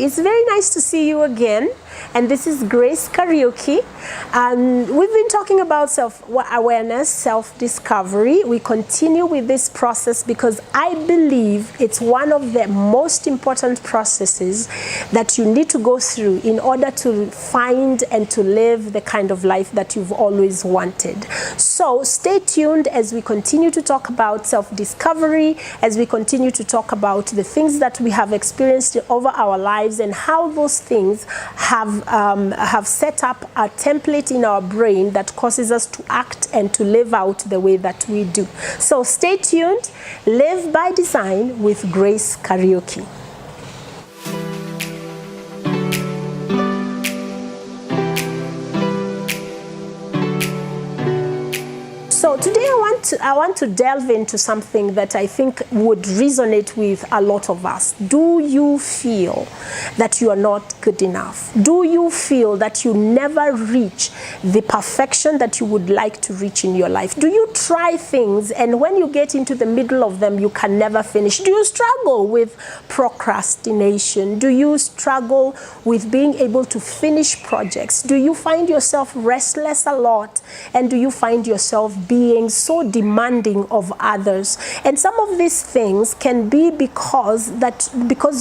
It's very nice to see you again. And this is Grace Kariuki. We've been talking about self-awareness, self-discovery. We continue with this process because I believe it's one of the most important processes that you need to go through in order to find and to live the kind of life that you've always wanted. So stay tuned as we continue to talk about self-discovery, as we continue to talk about the things that we have experienced over our lives and how those things have set up a template in our brain that causes us to act and to live out the way that we do. So stay tuned. Live by Design with Grace Kariuki. So today I want to delve into something that I think would resonate with a lot of us. Do you feel that you are not good enough? Do you feel that you never reach the perfection that you would like to reach in your life? Do you try things and when you get into the middle of them, you can never finish? Do you struggle with procrastination? Do you struggle with being able to finish projects? Do you find yourself restless a lot? And do you find yourself being so demanding of others? And some of these things can be because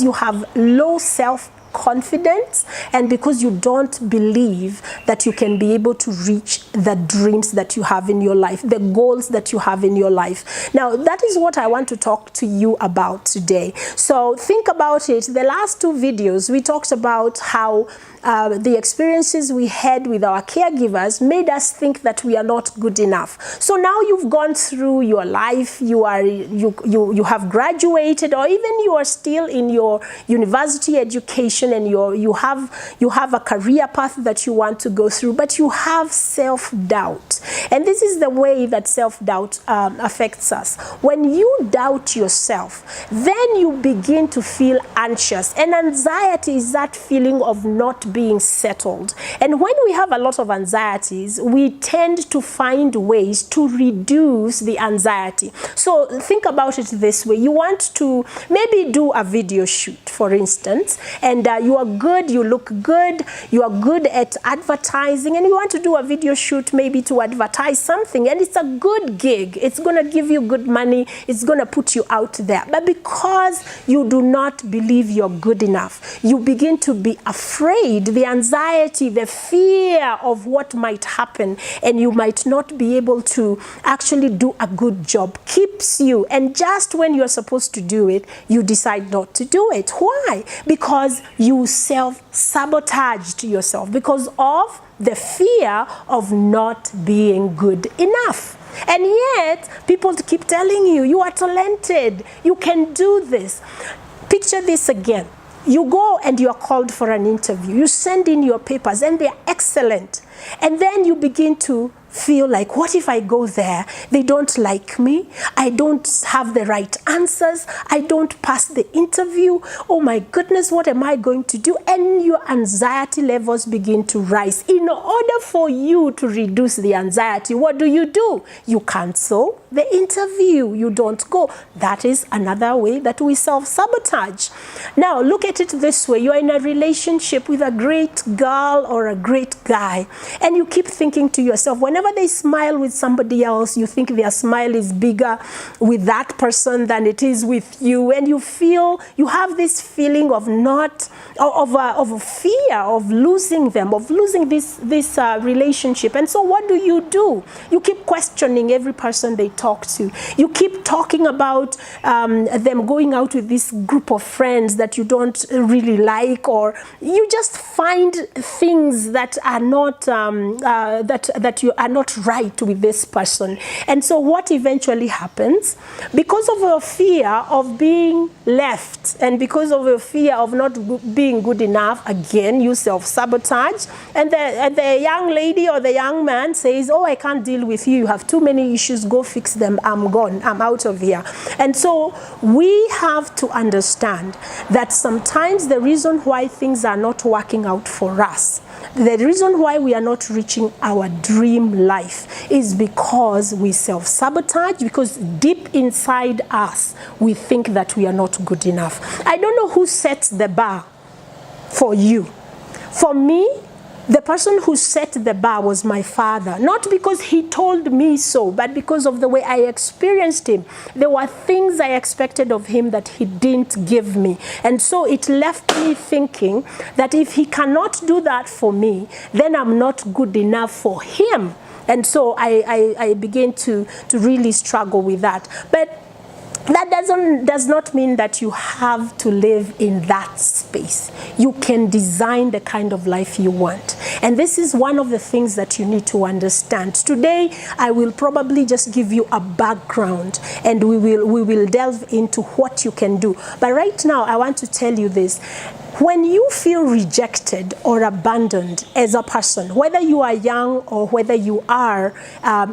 you have low self-confidence and because you don't believe that you can be able to reach the dreams that you have in your life, the goals that you have in your life. Now, that is what I want to talk to you about today. So think about it. The last two videos, we talked about how the experiences we had with our caregivers made us think that we are not good enough. So now you've gone through your life, you have graduated, or even you are still in your university education and you have a career path that you want to go through, but you have self-doubt. And this is the way that self-doubt affects us. When you doubt yourself, then you begin to feel anxious. And anxiety is that feeling of not being settled. And when we have a lot of anxieties, we tend to find ways to reduce the anxiety. So think about it this way. You want to maybe do a video shoot, for instance, and you are good, you look good, you are good at advertising, and you want to do a video shoot maybe to advertise something, and it's a good gig. It's going to give you good money. It's going to put you out there. But because you do not believe you're good enough, you begin to be afraid. The anxiety, the fear of what might happen, and you might not be able to actually do a good job keeps you. And just when you're supposed to do it, you decide not to do it. Why? Because you self-sabotaged yourself because of the fear of not being good enough. And yet, people keep telling you, you are talented, you can do this. Picture this again. You go and you are called for an interview. You send in your papers and they're excellent. And then you begin to feel like, what if I go there? They don't like me. I don't have the right answers. I don't pass the interview. Oh my goodness, what am I going to do? And your anxiety levels begin to rise. In order for you to reduce the anxiety, what do? You cancel the interview. You don't go. That is another way that we self-sabotage. Now, look at it this way. You are in a relationship with a great girl or a great guy, and you keep thinking to yourself, whenever they smile with somebody else, you think their smile is bigger with that person than it is with you, and you have this feeling of a fear of losing them, of losing this relationship. And so what do? You keep questioning every person they talk to. You keep talking about them going out with this group of friends that you don't really like, or you just find things that are not that you are not right with this person. And so what eventually happens, because of a fear of being left and because of a fear of not being good enough, again you self-sabotage, and the young lady or the young man says, oh, I can't deal with you, you have too many issues, go fix them, I'm gone, I'm out of here. And so we have to understand that sometimes the reason why things are not working out for us, the reason why we are not reaching our dream life is because we self-sabotage, because deep inside us, we think that we are not good enough. I don't know who sets the bar for you. For me, the person who set the bar was my father, not because he told me so, but because of the way I experienced him. There were things I expected of him that he didn't give me. And so it left me thinking that if he cannot do that for me, then I'm not good enough for him. And so I began to really struggle with that. But that does not mean that you have to live in that space. You can design the kind of life you want. And this is one of the things that you need to understand. Today, I will probably just give you a background, and we will delve into what you can do. But right now, I want to tell you this. When you feel rejected or abandoned as a person, whether you are young or whether you are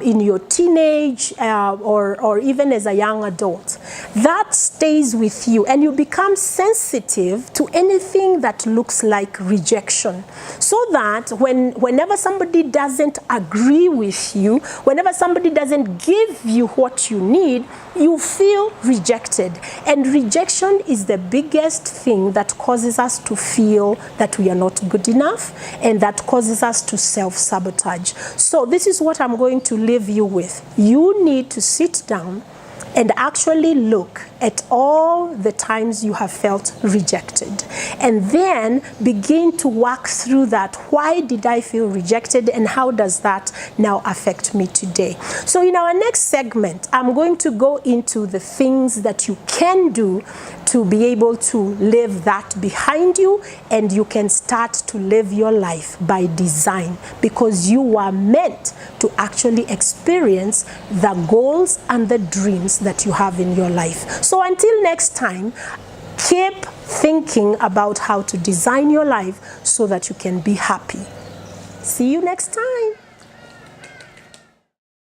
in your teenage or even as a young adult, that stays with you and you become sensitive to anything that looks like rejection. So that whenever somebody doesn't agree with you, whenever somebody doesn't give you what you need, you feel rejected. And rejection is the biggest thing that causes us to feel that we are not good enough, and that causes us to self-sabotage. So this is what I'm going to leave you with. You need to sit down and actually look at all the times you have felt rejected, and then begin to work through that. Why did I feel rejected, and how does that now affect me today? So in our next segment, I'm going to go into the things that you can do to be able to leave that behind you, and you can start to live your life by design, because you were meant to actually experience the goals and the dreams that you have in your life. So until next time, keep thinking about how to design your life so that you can be happy. See you next time.